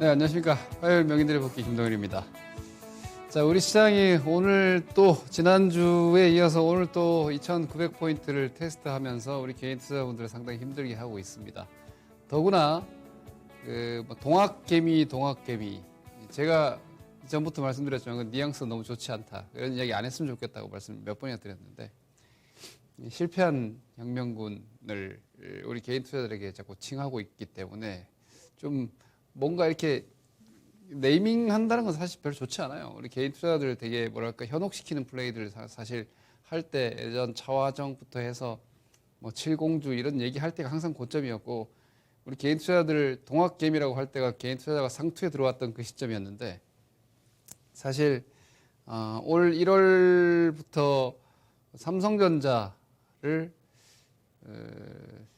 네, 안녕하십니까. 화요일 명인들의 복귀 김동현입니다. 자, 우리 시장이 오늘 또 지난주에 이어서 오늘 또 2,900포인트를 테스트하면서 우리 개인 투자자분들을 상당히 힘들게 하고 있습니다. 더구나 동학개미 제가 전부터 말씀드렸지만 그 뉘앙스 너무 좋지 않다. 이런 이야기 안 했으면 좋겠다고 말씀 몇 번이나 드렸는데 실패한 혁명군을 우리 개인 투자자들에게 자꾸 칭하고 있기 때문에 좀 뭔가 이렇게 네이밍 한다는 건 사실 별로 좋지 않아요. 우리 개인 투자자들 되게 뭐랄까 현혹시키는 플레이들 사실 할 때 예전 차화정부터 해서 뭐 칠공주 이런 얘기 할 때가 항상 고점이었고 우리 개인 투자자들 동학개미라고 할 때가 개인 투자자가 상투에 들어왔던 그 시점이었는데 사실 올 1월부터 삼성전자를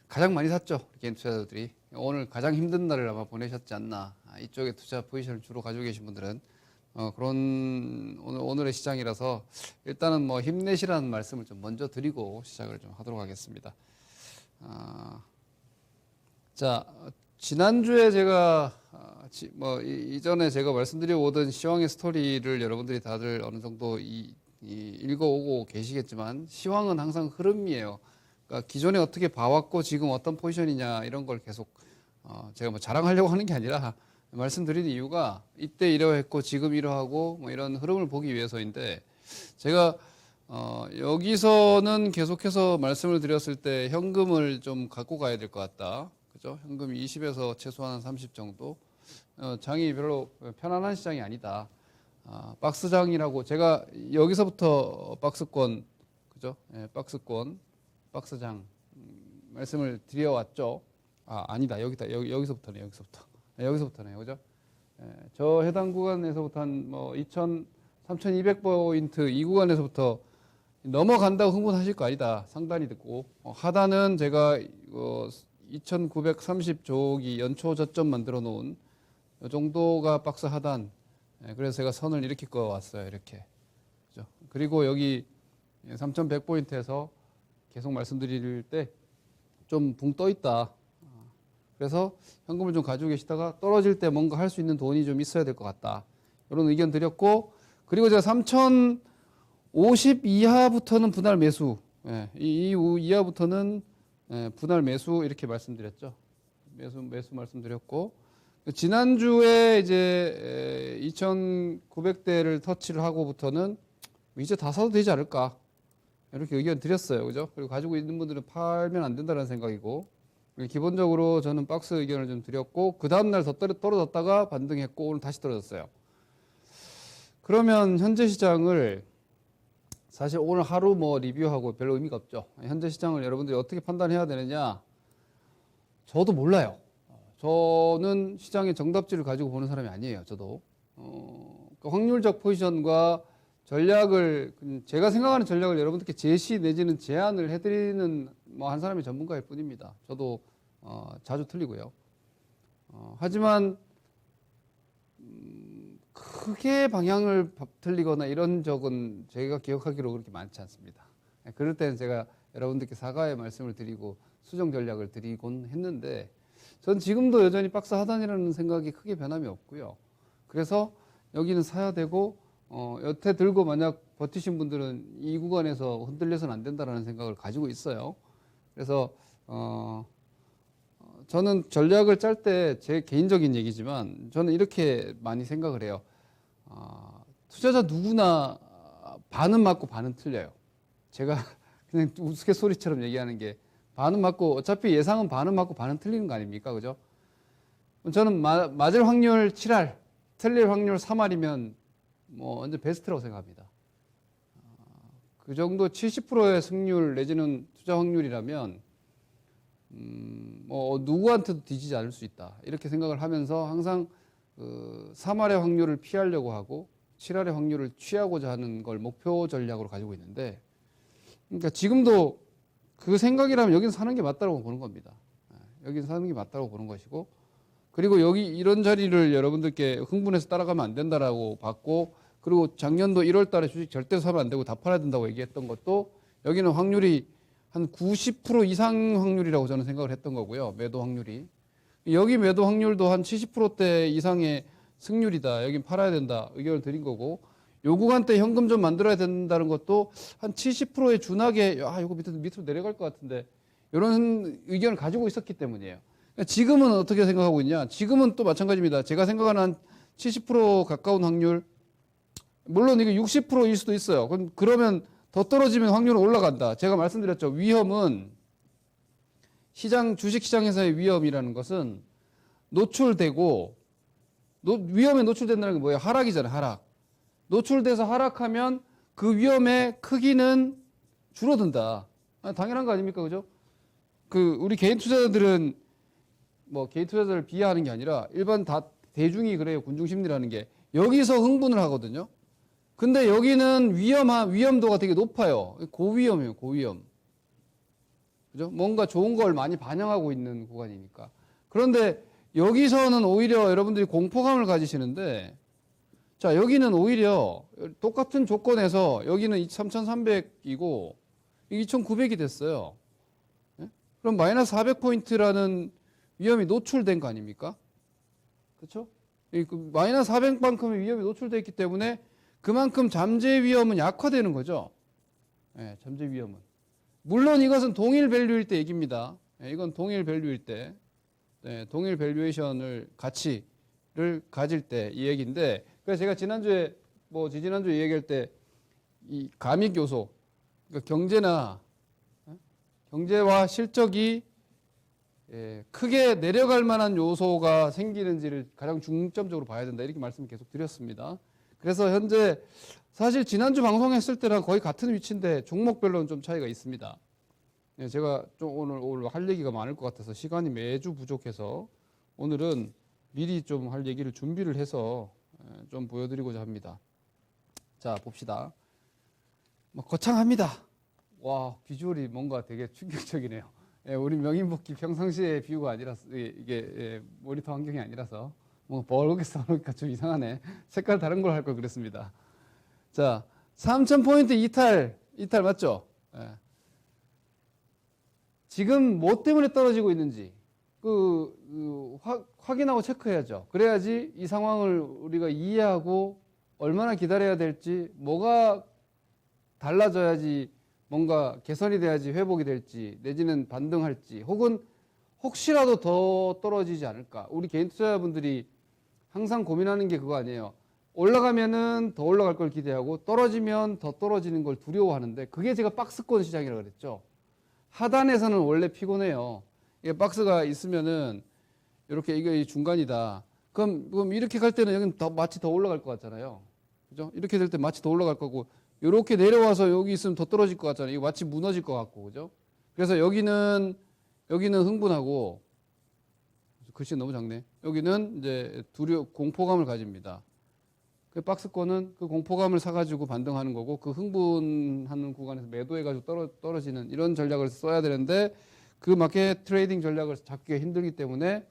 가장 많이 샀죠. 개인 투자자들이. 오늘 가장 힘든 날을 아마 보내셨지 않나. 이쪽에 투자 포지션을 주로 가지고 계신 분들은 그런 오늘의 시장이라서 일단은 뭐 힘내시라는 말씀을 좀 먼저 드리고 시작을 좀 하도록 하겠습니다. 자, 지난주에 제가 이전에 제가 말씀드려 오던 시황의 스토리를 여러분들이 다들 어느 정도 읽어오고 계시겠지만 시황은 항상 흐름이에요. 그러니까 기존에 어떻게 봐왔고 지금 어떤 포지션이냐 이런 걸 계속 제가 뭐 자랑하려고 하는 게 아니라 말씀드리는 이유가 이때 이러했고 지금 이러하고 뭐 이런 흐름을 보기 위해서인데 제가 여기서는 계속해서 말씀을 드렸을 때 현금을 좀 갖고 가야 될 것 같다. 그죠? 현금 20에서 최소한 30 정도. 장이 별로 편안한 시장이 아니다. 박스장이라고 제가 여기서부터 박스권, 그죠? 예, 박스장 말씀을 드려왔죠. 아니다. 여기서부터네. 여기서부터네요. 그죠? 예, 저 해당 구간에서부터 한 뭐 3,200포인트 이 구간에서부터 넘어간다고 흥분하실 거 아니다. 상단이 듣고 하단은 제가 2,930조기 연초 저점 만들어 놓은 이 정도가 박스 하단. 예, 그래서 제가 선을 이렇게 그어왔어요. 이렇게. 그죠? 그리고 여기 3,100포인트에서 계속 말씀드릴 때 좀 붕 떠 있다. 그래서 현금을 좀 가지고 계시다가 떨어질 때 뭔가 할 수 있는 돈이 좀 있어야 될 것 같다. 이런 의견 드렸고, 그리고 제가 3,050 이하부터는 분할 매수, 예, 이하부터는 분할 매수 이렇게 말씀드렸죠. 매수 말씀드렸고, 지난주에 이제 2,900대를 터치를 하고부터는 이제 다 사도 되지 않을까. 이렇게 의견 드렸어요. 그죠? 그리고 가지고 있는 분들은 팔면 안 된다는 생각이고, 기본적으로 저는 박스 의견을 좀 드렸고, 그 다음날 더 떨어졌다가 반등했고, 오늘 다시 떨어졌어요. 그러면 현재 시장을, 사실 오늘 하루 뭐 리뷰하고 별로 의미가 없죠. 현재 시장을 여러분들이 어떻게 판단해야 되느냐? 저도 몰라요. 저는 시장의 정답지를 가지고 보는 사람이 아니에요. 저도. 그 확률적 포지션과 전략을 제가 생각하는 전략을 여러분들께 제시 내지는 제안을 해드리는 뭐 한 사람의 전문가일 뿐입니다. 저도 자주 틀리고요. 하지만 크게 방향을 틀리거나 이런 적은 제가 기억하기로 그렇게 많지 않습니다. 그럴 때는 제가 여러분들께 사과의 말씀을 드리고 수정 전략을 드리곤 했는데 전 지금도 여전히 박스 하단이라는 생각이 크게 변함이 없고요. 그래서 여기는 사야 되고 여태 들고 만약 버티신 분들은 이 구간에서 흔들려서는 안 된다라는 생각을 가지고 있어요. 그래서 저는 전략을 짤 때 제 개인적인 얘기지만 저는 이렇게 많이 생각을 해요. 투자자 누구나 반은 맞고 반은 틀려요. 제가 그냥 우스갯소리처럼 얘기하는 게 반은 맞고 어차피 예상은 반은 맞고 반은 틀리는 거 아닙니까? 그죠? 저는 맞을 확률 7할, 틀릴 확률 3할이면 뭐 완전 베스트라고 생각합니다. 그 정도 70%의 승률 내지는 투자 확률이라면 뭐 누구한테도 뒤지지 않을 수 있다. 이렇게 생각을 하면서 항상 3할의 확률을 피하려고 하고 7할의 확률을 취하고자 하는 걸 목표 전략으로 가지고 있는데 그러니까 지금도 그 생각이라면 여기는 사는 게 맞다고 보는 겁니다. 여기는 사는 게 맞다고 보는 것이고 그리고 여기 이런 자리를 여러분들께 흥분해서 따라가면 안 된다라고 봤고 그리고 작년도 1월 달에 주식 절대 사면 안 되고 다 팔아야 된다고 얘기했던 것도 여기는 확률이 한 90% 이상 확률이라고 저는 생각을 했던 거고요. 매도 확률이. 여기 매도 확률도 한 70%대 이상의 승률이다. 여긴 팔아야 된다. 의견을 드린 거고 요 구간대 현금 좀 만들어야 된다는 것도 한 70%에 준하게 이거 밑으로 내려갈 것 같은데 이런 의견을 가지고 있었기 때문이에요. 그러니까 지금은 어떻게 생각하고 있냐? 지금은 또 마찬가지입니다. 제가 생각하는 한 70% 가까운 확률 물론 이게 60%일 수도 있어요. 그러면 더 떨어지면 확률은 올라간다. 제가 말씀드렸죠. 위험은 주식시장에서의 위험이라는 것은 노출되고 위험에 노출된다는 게 뭐예요? 하락이잖아요. 하락. 노출돼서 하락하면 그 위험의 크기는 줄어든다. 당연한 거 아닙니까? 그죠? 우리 개인 투자자들은 뭐 개인 투자자를 비하하는 게 아니라 일반 대중이 그래요. 군중심리라는 게. 여기서 흥분을 하거든요. 근데 여기는 위험도가 되게 높아요. 고위험이에요. 고위험. 그죠? 뭔가 좋은 걸 많이 반영하고 있는 구간이니까. 그런데 여기서는 오히려 여러분들이 공포감을 가지시는데 자, 여기는 오히려 똑같은 조건에서 여기는 3,300이고 2,900이 됐어요. 네? 그럼 마이너스 400포인트라는 위험이 노출된 거 아닙니까? 그렇죠? 마이너스 400만큼의 위험이 노출되어 있기 때문에 그만큼 잠재 위험은 약화되는 거죠. 네, 잠재 위험은. 물론 이것은 동일 밸류일 때 얘기입니다. 네, 이건 동일 밸류일 때, 네, 동일 밸류에이션을 가치를 가질 때 이 얘기인데, 그래서 제가 지난주에 지지난주에 얘기할 때 이 가믹 요소, 그러니까 경제와 실적이 크게 내려갈 만한 요소가 생기는지를 가장 중점적으로 봐야 된다. 이렇게 말씀을 계속 드렸습니다. 그래서 현재 사실 지난주 방송했을 때랑 거의 같은 위치인데 종목별로는 좀 차이가 있습니다. 제가 좀 오늘 할 얘기가 많을 것 같아서 시간이 매주 부족해서 오늘은 미리 좀 할 얘기를 준비를 해서 좀 보여드리고자 합니다. 자, 봅시다. 거창합니다. 와, 비주얼이 뭔가 되게 충격적이네요. 우리 명인복귀 평상시의 뷰가 아니라서 이게 모니터 환경이 아니라서 뭔가 벌겋게 써놓으니까 좀 이상하네. 색깔 다른 걸 할 걸 그랬습니다. 자, 3,000포인트 이탈 맞죠? 지금 뭐 때문에 떨어지고 있는지 확인하고 체크해야죠. 그래야지 이 상황을 우리가 이해하고 얼마나 기다려야 될지, 뭐가 달라져야지 뭔가 개선이 돼야지 회복이 될지, 내지는 반등할지, 혹은 혹시라도 더 떨어지지 않을까. 우리 개인 투자자분들이 항상 고민하는 게 그거 아니에요. 올라가면은 더 올라갈 걸 기대하고 떨어지면 더 떨어지는 걸 두려워하는데, 그게 제가 박스권 시장이라고 그랬죠. 하단에서는 원래 피곤해요. 이게 박스가 있으면은 이렇게 이게 중간이다. 그럼 이렇게 갈 때는 여기는 마치 더 올라갈 것 같잖아요. 그죠? 이렇게 될 때 마치 더 올라갈 거고, 이렇게 내려와서 여기 있으면 더 떨어질 것 같잖아요. 이거 마치 무너질 것 같고, 그죠? 그래서 여기는 흥분하고, 글씨 너무 작네. 여기는 이제 공포감을 가집니다. 그 박스권은 그 공포감을 사가지고 반등하는 거고, 그 흥분하는 구간에서 매도해가지고 떨어지는 이런 전략을 써야 되는데, 그 마켓 트레이딩 전략을 잡기가 힘들기 때문에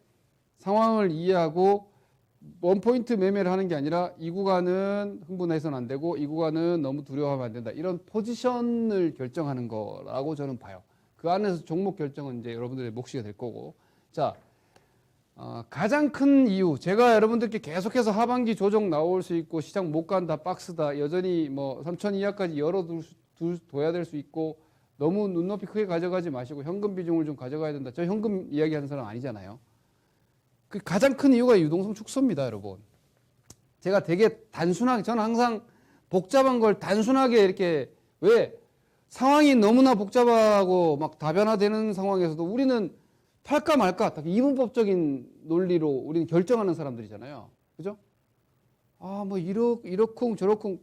상황을 이해하고 원포인트 매매를 하는 게 아니라 이 구간은 흥분해서는 안 되고 이 구간은 너무 두려워하면 안 된다. 이런 포지션을 결정하는 거라고 저는 봐요. 그 안에서 종목 결정은 이제 여러분들의 몫이 될 거고. 자, 가장 큰 이유, 제가 여러분들께 계속해서 하반기 조정 나올 수 있고 시장 못 간다, 박스다, 여전히 3천 이하까지 열어둬야 될 수 있고, 너무 눈높이 크게 가져가지 마시고 현금 비중을 좀 가져가야 된다. 저 현금 이야기하는 사람 아니잖아요. 그 가장 큰 이유가 유동성 축소입니다, 여러분. 제가 되게 단순하게, 저는 항상 복잡한 걸 단순하게 이렇게, 왜 상황이 너무나 복잡하고 막 다변화되는 상황에서도 우리는 팔까 말까 딱 이분법적인 논리로 우리는 결정하는 사람들이잖아요. 그죠? 이렇쿵 저렇쿵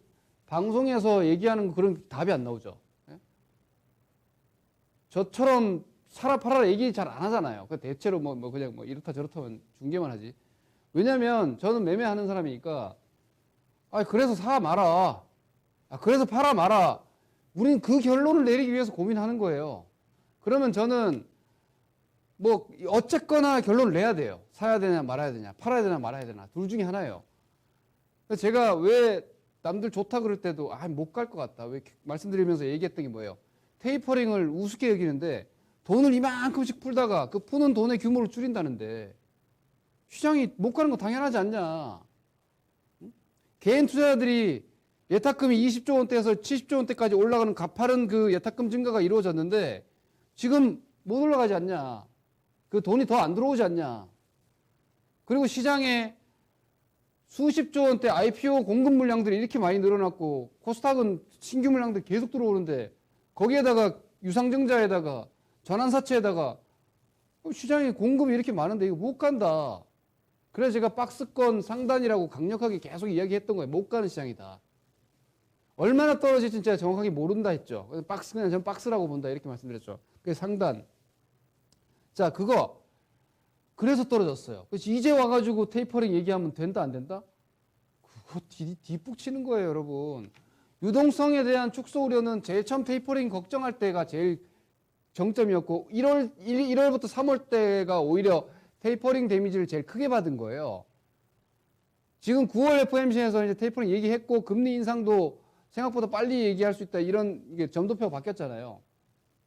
방송에서 얘기하는 그런 답이 안 나오죠. 저처럼 사라 팔아라 얘기 잘 안 하잖아요. 대체로 그냥 이렇다 저렇다면 중계만 하지. 왜냐면 저는 매매하는 사람이니까, 그래서 사 마라. 그래서 팔아 마라. 우리는 그 결론을 내리기 위해서 고민하는 거예요. 그러면 저는 어쨌거나 결론을 내야 돼요. 사야 되냐 말아야 되냐, 팔아야 되냐 말아야 되냐, 둘 중에 하나예요. 제가 왜 남들 좋다 그럴 때도 못 갈 것 같다, 왜 말씀드리면서 얘기했던 게 뭐예요? 테이퍼링을 우습게 여기는데 돈을 이만큼씩 풀다가 그 푸는 돈의 규모를 줄인다는데, 시장이 못 가는 거 당연하지 않냐. 개인 투자자들이 예탁금이 20조 원대에서 70조 원대까지 올라가는 가파른 그 예탁금 증가가 이루어졌는데 지금 못 올라가지 않냐. 그 돈이 더 안 들어오지 않냐. 그리고 시장에 수십조 원대 IPO 공급 물량들이 이렇게 많이 늘어났고 코스닥은 신규 물량들 계속 들어오는데 거기에다가 유상증자에다가 전환사채에다가 시장에 공급이 이렇게 많은데 이거 못 간다. 그래서 제가 박스권 상단이라고 강력하게 계속 이야기했던 거예요. 못 가는 시장이다. 얼마나 떨어질지 제가 정확하게 모른다 했죠. 그냥 전 박스라고 본다 이렇게 말씀드렸죠. 그게 상단. 자, 그거 그래서 떨어졌어요. 그래서 이제 와가지고 테이퍼링 얘기하면 된다 안 된다? 그거 뒷북 치는 거예요, 여러분. 유동성에 대한 축소 우려는 제일 처음 테이퍼링 걱정할 때가 제일 정점이었고 1월부터 3월 때가 오히려 테이퍼링 데미지를 제일 크게 받은 거예요. 지금 9월 FOMC에서 이제 테이퍼링 얘기했고 금리 인상도 생각보다 빨리 얘기할 수 있다 이런 이게 점도표가 바뀌었잖아요.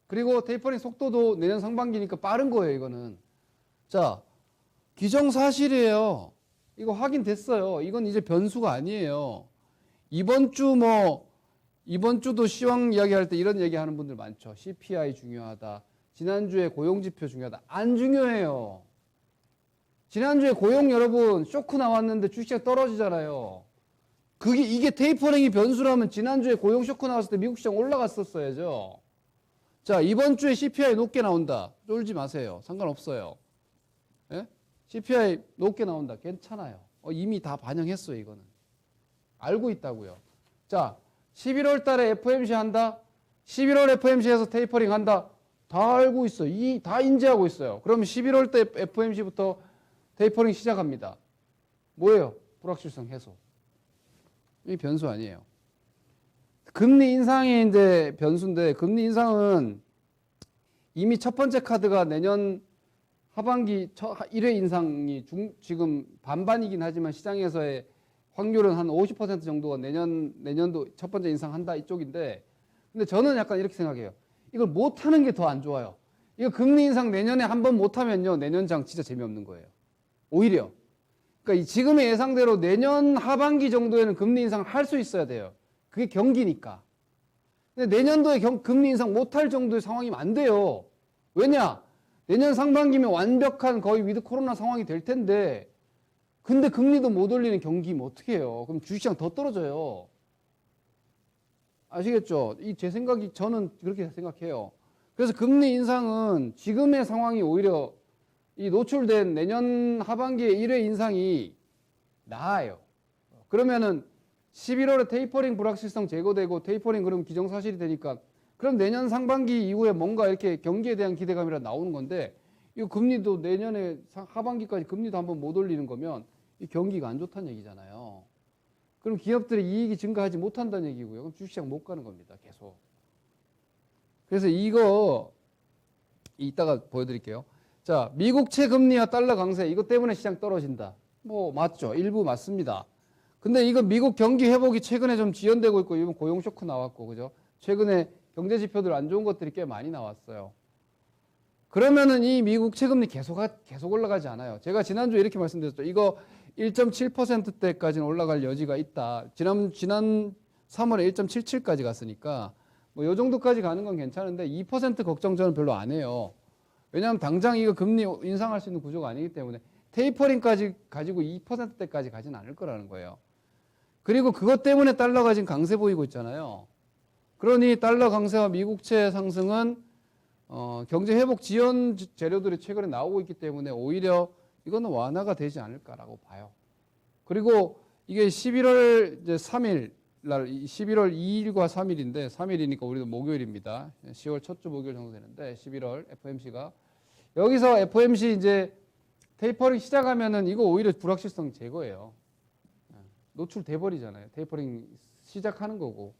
그리고 테이퍼링 속도도 내년 상반기니까 빠른 거예요, 이거는. 자, 기정사실이에요. 이거 확인됐어요. 이건 이제 변수가 아니에요. 이번 주도 시황 이야기할 때 이런 얘기 하는 분들 많죠. CPI 중요하다. 지난주에 고용지표 중요하다. 안 중요해요. 지난주에 고용 여러분 쇼크 나왔는데 주식시장 떨어지잖아요. 이게 테이퍼링이 변수라면 지난주에 고용 쇼크 나왔을 때 미국 시장 올라갔었어야죠. 자, 이번 주에 CPI 높게 나온다. 쫄지 마세요. 상관없어요. 예? CPI 높게 나온다. 괜찮아요. 이미 다 반영했어요, 이거는. 알고 있다고요. 자, 11월 달에 FOMC 한다. 11월 FOMC에서 테이퍼링 한다. 다 알고 있어요. 다 인지하고 있어요. 그러면 11월 때 FOMC부터 테이퍼링 시작합니다. 뭐예요? 불확실성 해소. 이 변수 아니에요. 금리 인상이 이제 변수인데 금리 인상은 이미 첫 번째 카드가 내년 하반기 1회 인상이 지금 반반이긴 하지만 시장에서의 확률은 한 50% 정도가 내년도 첫 번째 인상한다 이쪽인데 근데 저는 약간 이렇게 생각해요. 이걸 못하는 게 더 안 좋아요. 이거 금리 인상 내년에 한 번 못하면요. 내년장 진짜 재미없는 거예요. 오히려. 그러니까 지금의 예상대로 내년 하반기 정도에는 금리 인상 할 수 있어야 돼요. 그게 경기니까. 근데 내년도에 금리 인상 못할 정도의 상황이면 안 돼요. 왜냐? 내년 상반기면 완벽한 거의 위드 코로나 상황이 될 텐데 근데 금리도 못 올리는 경기면 어떻게 해요? 그럼 주식시장 더 떨어져요. 아시겠죠? 제 생각이 저는 그렇게 생각해요. 그래서 금리 인상은 지금의 상황이 오히려 이 노출된 내년 하반기에 1회 인상이 나아요. 그러면은 11월에 테이퍼링 불확실성 제거되고 테이퍼링 그럼 기정사실이 되니까 그럼 내년 상반기 이후에 뭔가 이렇게 경기에 대한 기대감이라 나오는 건데 이 금리도 내년에 하반기까지 금리도 한번 못 올리는 거면 이 경기가 안 좋다는 얘기잖아요. 그럼 기업들의 이익이 증가하지 못한다는 얘기고요. 그럼 주식시장 못 가는 겁니다. 계속. 그래서 이거 이따가 보여드릴게요. 자, 미국채 금리와 달러 강세 이것 때문에 시장 떨어진다. 뭐 맞죠. 일부 맞습니다. 근데 이거 미국 경기 회복이 최근에 좀 지연되고 있고 이번 고용 쇼크 나왔고 그죠? 최근에 경제 지표들 안 좋은 것들이 꽤 많이 나왔어요. 그러면은 이 미국 채금리 계속 올라가지 않아요. 제가 지난주에 이렇게 말씀드렸죠. 이거 1.7%대까지는 올라갈 여지가 있다. 지난 3월에 1.77까지 갔으니까 뭐 요 정도까지 가는 건 괜찮은데 2% 걱정 저는 별로 안 해요. 왜냐하면 당장 이거 금리 인상할 수 있는 구조가 아니기 때문에 테이퍼링까지 가지고 2%대까지 가진 않을 거라는 거예요. 그리고 그것 때문에 달러가 지금 강세 보이고 있잖아요. 그러니 달러 강세와 미국채 상승은 경제 회복 지연 재료들이 최근에 나오고 있기 때문에 오히려 이거는 완화가 되지 않을까라고 봐요. 그리고 이게 11월 이제 3일 날 11월 2일과 3일인데 3일이니까 우리도 목요일입니다. 10월 첫 주 목요일 정도 되는데 11월 FOMC가 여기서 FOMC 이제 테이퍼링 시작하면은 이거 오히려 불확실성 제거예요. 노출돼 버리잖아요. 테이퍼링 시작하는 거고.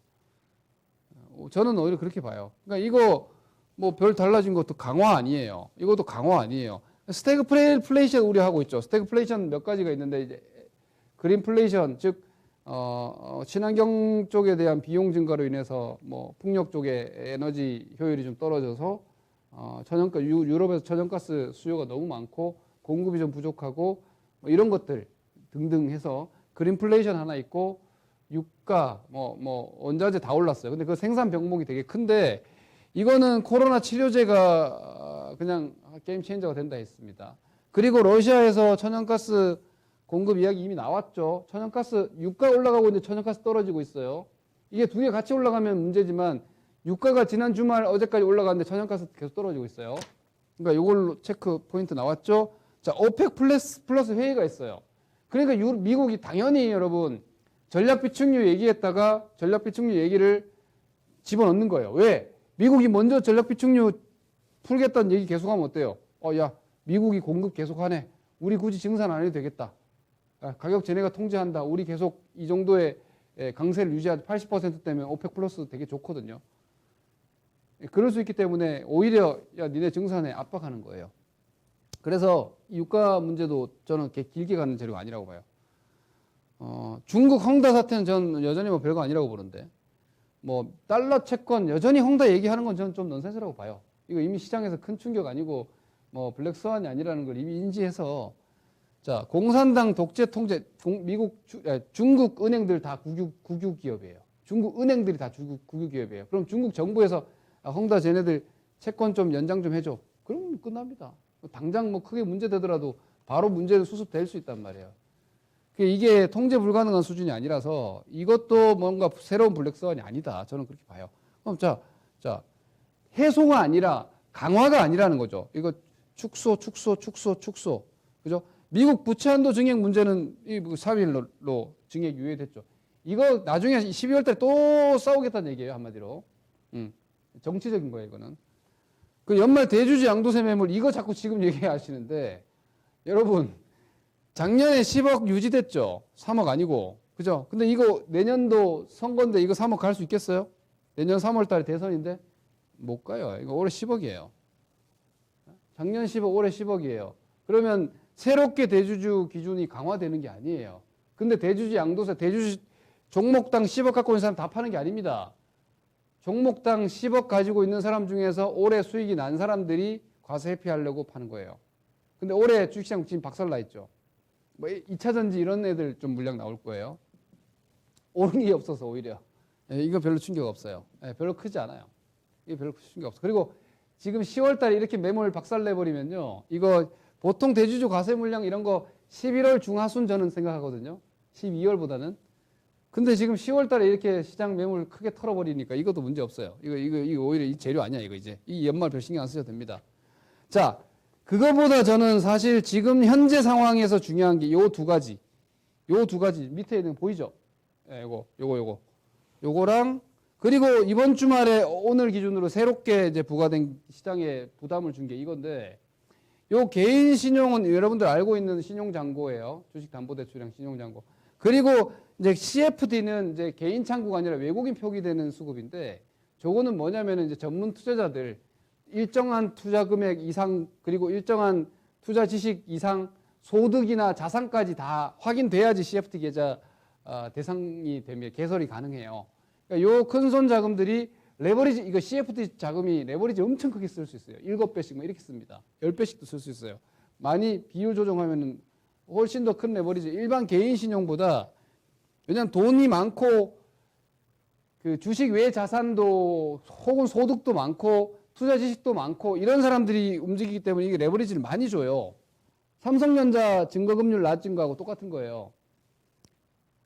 저는 오히려 그렇게 봐요. 그러니까 이거 뭐 별 달라진 것도 강화 아니에요. 이것도 강화 아니에요. 스태그플레이션 우려하고 있죠. 스태그플레이션 몇 가지가 있는데 이제 그린플레이션 즉 친환경 쪽에 대한 비용 증가로 인해서 뭐 풍력 쪽에 에너지 효율이 좀 떨어져서 유럽에서 천연가스 수요가 너무 많고 공급이 좀 부족하고 뭐 이런 것들 등등 해서 그린플레이션 하나 있고 유가 뭐 원자재 다 올랐어요. 근데 그 생산 병목이 되게 큰데 이거는 코로나 치료제가 그냥 게임 체인저가 된다 했습니다. 그리고 러시아에서 천연가스 공급 이야기 이미 나왔죠. 천연가스 유가 올라가고 있는데 천연가스 떨어지고 있어요. 이게 두 개 같이 올라가면 문제지만 유가가 지난 주말 어제까지 올라갔는데 천연가스 계속 떨어지고 있어요. 그러니까 이걸로 체크 포인트 나왔죠. 자, 오펙 플러스 회의가 있어요. 그러니까 미국이 당연히 여러분 전략비축유 얘기했다가 전략비축유 얘기를 집어넣는 거예요. 왜? 미국이 먼저 전략비축유 풀겠다는 얘기 계속하면 어때요? 야, 미국이 공급 계속하네. 우리 굳이 증산 안 해도 되겠다. 가격 쟤네가 통제한다. 우리 계속 이 정도의 강세를 유지하자. 80%대면 오펙 플러스 되게 좋거든요. 그럴 수 있기 때문에 오히려 야, 니네 증산에 압박하는 거예요. 그래서 이 유가 문제도 저는 이렇게 길게 가는 재료가 아니라고 봐요. 중국 헝다 사태는 전 여전히 뭐 별거 아니라고 보는데 뭐 달러 채권 여전히 헝다 얘기하는 건 저는 좀 넌센스라고 봐요. 이거 이미 시장에서 큰 충격 아니고 뭐 블랙스완이 아니라는 걸 이미 인지해서 자, 공산당 독재 통제 중국 은행들 다 국유 기업이에요. 중국 은행들이 다 국유 기업이에요. 그럼 중국 정부에서 헝다 쟤네들 채권 좀 연장 좀 해줘. 그럼 끝납니다. 당장 뭐 크게 문제 되더라도 바로 문제는 수습될 수 있단 말이에요. 이게 통제 불가능한 수준이 아니라서 이것도 뭔가 새로운 블랙스완이 아니다. 저는 그렇게 봐요. 그럼 자, 해소가 아니라 강화가 아니라는 거죠. 이거 축소. 그죠? 미국 부채 한도 증액 문제는 이 3일로 증액 유예됐죠. 이거 나중에 12월 달에 또 싸우겠다는 얘기예요, 한마디로. 정치적인 거예요, 이거는. 그 연말 대주주 양도세 매물 이거 자꾸 지금 얘기하시는데 여러분 작년에 10억 유지됐죠. 3억 아니고. 그죠? 근데 이거 내년도 선거인데 이거 3억 갈 수 있겠어요? 내년 3월 달에 대선인데 못 가요. 이거 올해 10억이에요. 작년 10억, 올해 10억이에요. 그러면 새롭게 대주주 기준이 강화되는 게 아니에요. 근데 대주주 양도세, 대주주 종목당 10억 갖고 있는 사람 다 파는 게 아닙니다. 종목당 10억 가지고 있는 사람 중에서 올해 수익이 난 사람들이 과세 회피하려고 파는 거예요. 근데 올해 주식시장 지금 박살나 있죠. 뭐 2차전지 이런 애들 좀 물량 나올 거예요. 오른 게 없어서 오히려. 이거 별로 충격 없어요. 별로 크지 않아요. 이게 별로 충격 없어. 그리고 지금 10월 달에 이렇게 매물 박살내버리면요. 이거 보통 대주주 과세 물량 이런 거 11월 중하순 저는 생각하거든요. 12월보다는. 근데 지금 10월 달에 이렇게 시장 매물 크게 털어버리니까 이것도 문제 없어요. 이거 오히려 이 재료 아니야, 이거 이제. 이 연말 별 신경 안 쓰셔도 됩니다. 자, 그거보다 저는 사실 지금 현재 상황에서 중요한 게 요 두 가지. 밑에 있는 거 보이죠? 요거랑 그리고 이번 주말에 오늘 기준으로 새롭게 이제 부과된 시장에 부담을 준 게 이건데 요 개인 신용은 여러분들 알고 있는 신용잔고예요. 주식담보대출이랑 신용잔고. 그리고 이제 CFD는 이제 개인 창구가 아니라 외국인 표기되는 수급인데 저거는 뭐냐면 이제 전문 투자자들 일정한 투자 금액 이상 그리고 일정한 투자 지식 이상 소득이나 자산까지 다 확인돼야지 CFD 계좌 대상이 되면 개설이 가능해요. 그러니까 요 큰손 자금들이 레버리지 이거 CFD 자금이 레버리지 엄청 크게 쓸 수 있어요. 7배씩 뭐 이렇게 씁니다. 10배씩도 쓸 수 있어요. 많이 비율 조정하면은 훨씬 더 큰 레버리지. 일반 개인 신용보다 왜냐하면 돈이 많고 그 주식 외 자산도 혹은 소득도 많고 투자 지식도 많고 이런 사람들이 움직이기 때문에 이게 레버리지를 많이 줘요. 삼성전자 증거금리를 낮은 거하고 똑같은 거예요.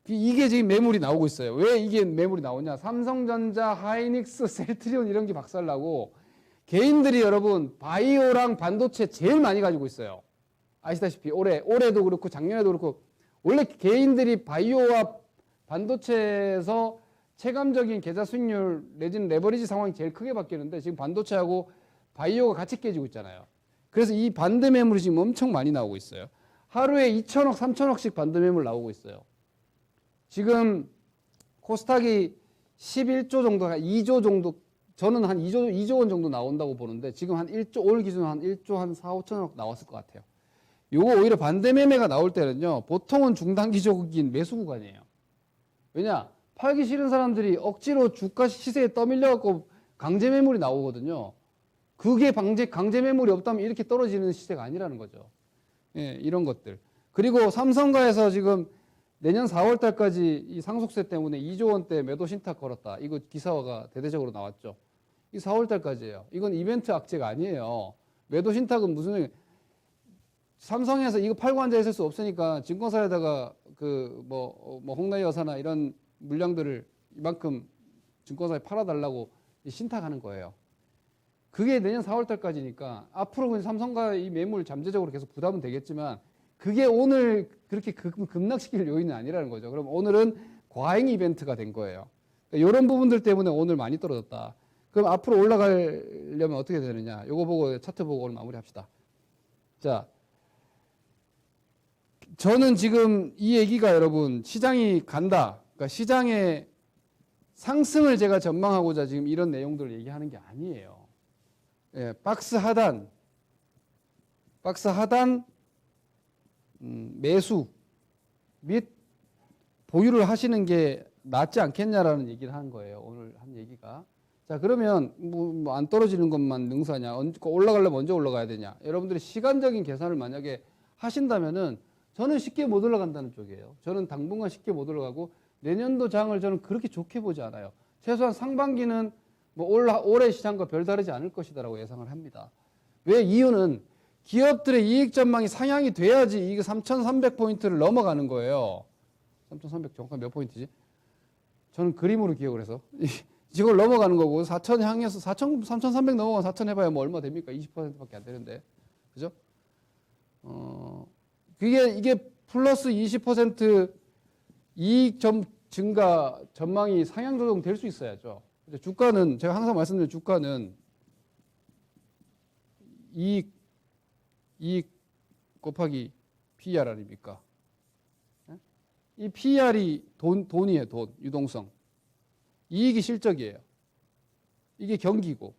이게 지금 매물이 나오고 있어요. 왜 이게 매물이 나오냐? 삼성전자, 하이닉스, 셀트리온 이런 게 박살나고 개인들이 여러분 바이오랑 반도체 제일 많이 가지고 있어요. 아시다시피 올해도 그렇고 작년에도 그렇고 원래 개인들이 바이오와 반도체에서 체감적인 계좌 수익률 내지는 레버리지 상황이 제일 크게 바뀌는데 지금 반도체하고 바이오가 같이 깨지고 있잖아요. 그래서 이 반대 매물이 지금 엄청 많이 나오고 있어요. 하루에 2천억, 3천억씩 반대 매물 나오고 있어요. 지금 코스닥이 11조 정도, 2조 정도, 저는 한 2조 원 정도 나온다고 보는데 지금 한 1조, 오늘 기준으로 한 1조 한 4, 5천억 나왔을 것 같아요. 요거 오히려 반대 매매가 나올 때는요, 보통은 중단기적인 매수 구간이에요. 왜냐? 팔기 싫은 사람들이 억지로 주가 시세에 떠밀려갖고 강제 매물이 나오거든요. 그게 강제 매물이 없다면 이렇게 떨어지는 시세가 아니라는 거죠. 예, 이런 것들. 그리고 삼성가에서 지금 내년 4월 달까지 이 상속세 때문에 2조 원대 매도 신탁 걸었다. 이거 기사가 대대적으로 나왔죠. 이 4월 달까지예요. 이건 이벤트 악재가 아니에요. 매도 신탁은 무슨 삼성에서 이거 팔고 앉아 있을 수 없으니까 증권사에다가 홍라이 여사나 이런 물량들을 이만큼 증권사에 팔아달라고 신탁하는 거예요. 그게 내년 4월 달까지니까 앞으로 삼성가 이 매물 잠재적으로 계속 부담은 되겠지만 그게 오늘 그렇게 급락시킬 요인은 아니라는 거죠. 그럼 오늘은 과잉 이벤트가 된 거예요. 그러니까 이런 부분들 때문에 오늘 많이 떨어졌다. 그럼 앞으로 올라가려면 어떻게 되느냐? 요거 보고 차트 보고 오늘 마무리합시다. 자, 저는 지금 이 얘기가 여러분 시장이 간다. 그러니까 시장의 상승을 제가 전망하고자 지금 이런 내용들을 얘기하는 게 아니에요. 예, 박스 하단 매수 및 보유를 하시는 게 낫지 않겠냐라는 얘기를 하는 거예요. 오늘 한 얘기가. 자, 그러면 뭐 안 떨어지는 것만 능사냐? 올라가려면 언제 올라가야 되냐? 여러분들이 시간적인 계산을 만약에 하신다면은 저는 쉽게 못 올라간다는 쪽이에요. 저는 당분간 쉽게 못 올라가고 내년도 장을 저는 그렇게 좋게 보지 않아요. 최소한 상반기는 뭐 올해 시장과 별다르지 않을 것이다라고 예상을 합니다. 왜? 이유는 기업들의 이익 전망이 상향이 돼야지 이게 3,300포인트를 넘어가는 거예요. 3,300 정확한 몇 포인트지? 저는 그림으로 기억을 해서 이걸 넘어가는 거고 4,000 향해서 3,300 넘어가면 4,000 해봐야 뭐 얼마 됩니까? 20%밖에 안 되는데, 그죠? 이게 플러스 20% 이익 증가 전망이 상향 조정 될 수 있어야죠. 주가는 제가 항상 말씀드린 주가는 이익 곱하기 PER 아닙니까? 이 PER이 돈이에요, 돈, 유동성. 이익이 실적이에요. 이게 경기고.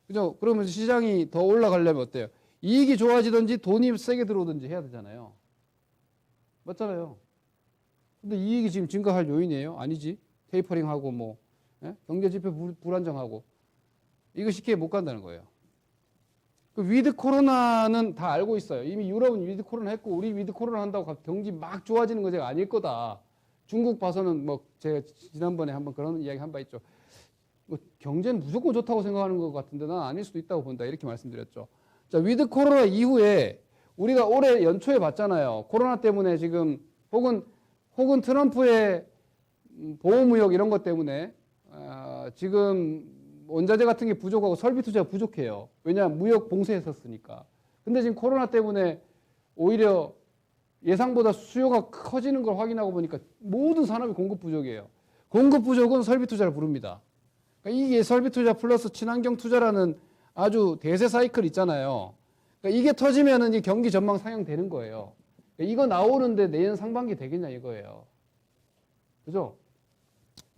그죠? 그러면 시장이 더 올라가려면 어때요? 이익이 좋아지든지 돈이 세게 들어오든지 해야 되잖아요. 맞잖아요. 근데 이익이 지금 증가할 요인이에요? 아니지. 테이퍼링하고 뭐, 경제 지표 불안정하고. 이거 쉽게 못 간다는 거예요. 그 위드 코로나는 다 알고 있어요. 이미 유럽은 위드 코로나 했고 우리 위드 코로나 한다고 경기 막 좋아지는 거 제가 아닐 거다. 중국 봐서는 뭐 제가 지난번에 한번 그런 이야기 한 바 있죠. 뭐 경제는 무조건 좋다고 생각하는 것 같은데 난 아닐 수도 있다고 본다. 이렇게 말씀드렸죠. 자, 위드 코로나 이후에 우리가 올해 연초에 봤잖아요. 코로나 때문에 지금 혹은 트럼프의 보호무역 이런 것 때문에 지금 원자재 같은 게 부족하고 설비 투자가 부족해요. 왜냐하면 무역 봉쇄했었으니까. 근데 지금 코로나 때문에 오히려 예상보다 수요가 커지는 걸 확인하고 보니까 모든 산업이 공급 부족이에요. 공급 부족은 설비 투자를 부릅니다. 그러니까 이게 설비 투자 플러스 친환경 투자라는 아주 대세 사이클 있잖아요. 그러니까 이게 터지면은 이 경기 전망 상향되는 거예요. 그러니까 이거 나오는데 내년 상반기 되겠냐 이거예요. 그죠?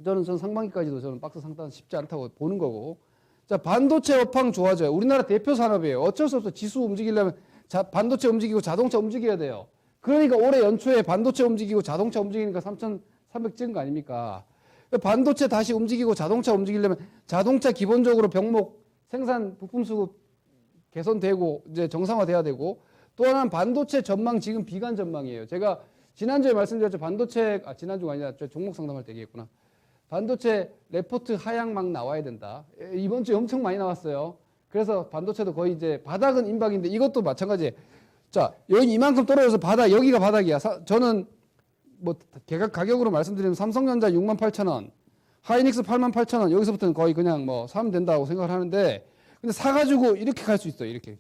저는 상반기까지도 저는 박스 상단 쉽지 않다고 보는 거고. 자, 반도체 업황 좋아져요. 우리나라 대표 산업이에요. 어쩔 수 없어. 지수 움직이려면 반도체 움직이고 자동차 움직여야 돼요. 그러니까 올해 연초에 반도체 움직이고 자동차 움직이니까 3,300 찍은 거 아닙니까? 반도체 다시 움직이고 자동차 움직이려면 자동차 기본적으로 병목 생산 부품 수급 개선되고 이제 정상화돼야 되고 또 하나는 반도체 전망 지금 비관 전망이에요. 제가 지난주에 말씀드렸죠. 지난주가 아니라 종목 상담할 때 얘기했구나. 반도체 레포트 하향 막 나와야 된다. 이번 주에 엄청 많이 나왔어요. 그래서 반도체도 거의 이제 바닥은 임박인데 이것도 마찬가지예요. 자, 여기 이만큼 떨어져서 여기가 바닥이야. 저는 뭐 가격으로 말씀드리면 삼성전자 68,000원, 하이닉스 88,000원, 여기서부터는 거의 그냥 뭐 사면 된다고 생각을 하는데 근데 사가지고 이렇게 갈 수 있어요. 이렇게.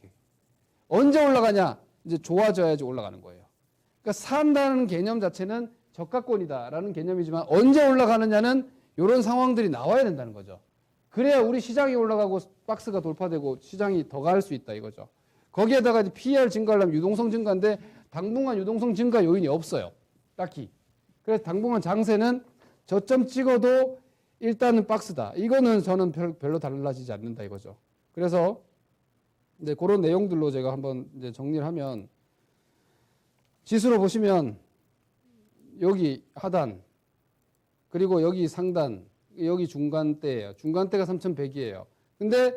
언제 올라가냐? 이제 좋아져야지 올라가는 거예요. 그러니까 산다는 개념 자체는 저가권이다라는 개념이지만 언제 올라가느냐는 이런 상황들이 나와야 된다는 거죠. 그래야 우리 시장이 올라가고 박스가 돌파되고 시장이 더 갈 수 있다 이거죠. 거기에다가 PER 증가하려면 유동성 증가인데 당분간 유동성 증가 요인이 없어요. 딱히. 그래서 당분간 장세는 저점 찍어도 일단은 박스다. 이거는 저는 별로 달라지지 않는다 이거죠. 그래서 이제 그런 내용들로 제가 한번 이제 정리를 하면 지수로 보시면 여기 하단 그리고 여기 상단 여기 중간대예요. 중간대가 3,100이에요. 근데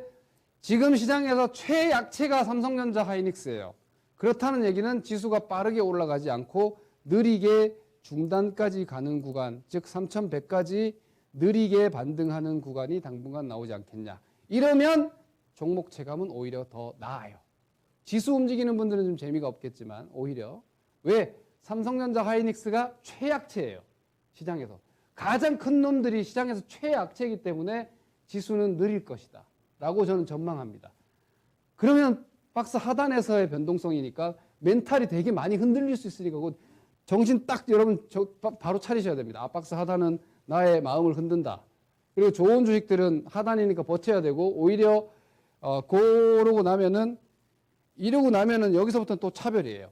지금 시장에서 최약체가 삼성전자 하이닉스예요. 그렇다는 얘기는 지수가 빠르게 올라가지 않고 느리게 중단까지 가는 구간, 즉 3100까지 느리게 반등하는 구간이 당분간 나오지 않겠냐. 이러면 종목 체감은 오히려 더 나아요. 지수 움직이는 분들은 좀 재미가 없겠지만 오히려 왜? 삼성전자 하이닉스가 최약체예요. 시장에서. 가장 큰 놈들이 시장에서 최약체이기 때문에 지수는 느릴 것이다 라고 저는 전망합니다. 그러면 박스 하단에서의 변동성이니까 멘탈이 되게 많이 흔들릴 수 있으니까 정신 딱 여러분 바로 차리셔야 됩니다. 박스 하단은 나의 마음을 흔든다. 그리고 좋은 주식들은 하단이니까 버텨야 되고 오히려 이러고 나면은 여기서부터는 또 차별이에요.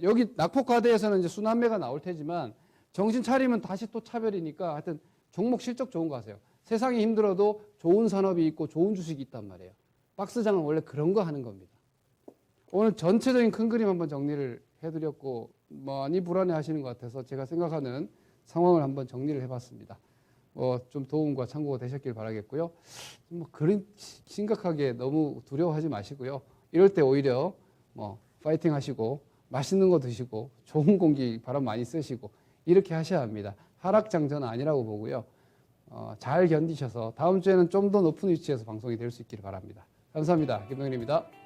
여기 낙폭과대에서는 이제 순환매가 나올 테지만 정신 차리면 다시 또 차별이니까 하여튼 종목 실적 좋은 거 하세요. 세상이 힘들어도 좋은 산업이 있고 좋은 주식이 있단 말이에요. 박스장은 원래 그런 거 하는 겁니다. 오늘 전체적인 큰 그림 한번 정리를 해드렸고 많이 불안해 하시는 것 같아서 제가 생각하는 상황을 한번 정리를 해봤습니다. 좀 도움과 참고가 되셨길 바라겠고요. 그런 심각하게 너무 두려워하지 마시고요. 이럴 때 오히려 파이팅 하시고 맛있는 거 드시고 좋은 공기 바람 많이 쐬시고 이렇게 하셔야 합니다. 하락장전은 아니라고 보고요. 잘 견디셔서 다음 주에는 좀 더 높은 위치에서 방송이 될 수 있기를 바랍니다. 감사합니다. 김동현입니다.